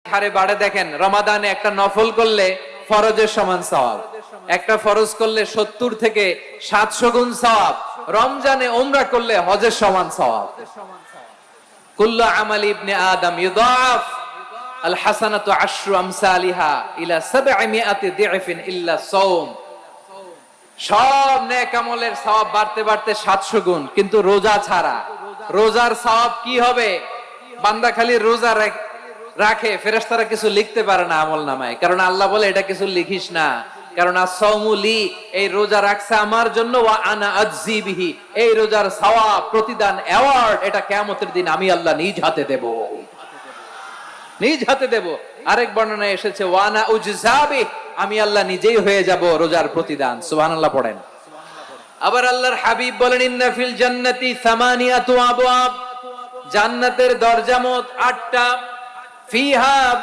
হারে বাড়ে দেখেন, রমাদানে একটা নফল করলে ফরজের সমান সওয়াব, একটা ফরজ করলে 70 থেকে 700 গুণ সওয়াব, রমজানে উমরা করলে হজের সমান সওয়াব। কুল্লু আমালি ইবনে আদম ইউদাফ আল হাসানাতু আশরু আমসালিহা ইলা 700 দি'ফিন ইল্লা সাওম। সব নেক আমলের সওয়াব বাড়তে বাড়তে 700 গুণ, কিন্তু রোজা ছাড়া। রোজার সওয়াব কি হবে? বান্দা খালি রোজা রাখে, ফেরেশতারা কিছু লিখতে পারে না আমলনামায়, কারণ আল্লাহ বলে এটা কিছু লিখিস না, কারণ as-সাওমু লি, এই রোজা রাখছে আমার জন্য, ওয়া আনা আজজি বিহি, এই রোজার সওয়াব, প্রতিদান, অ্যাওয়ার্ড এটা কিয়ামতের দিন আমি আল্লাহ নিজ হাতে দেব, নিজ হাতে দেব। আরেক বর্ণনায় এসেছে ওয়া আনা উজজাবি, আমি আল্লাহ নিজেই হয়ে যাব রোজার প্রতিদান। সুবহানাল্লাহ পড়েন। আবার আল্লাহর হাবিব বলেন ইন্না ফিল জান্নাতি সামানিয়াতু আবওয়াব, জান্নাতের দরজা মোট 8টা, ফিহা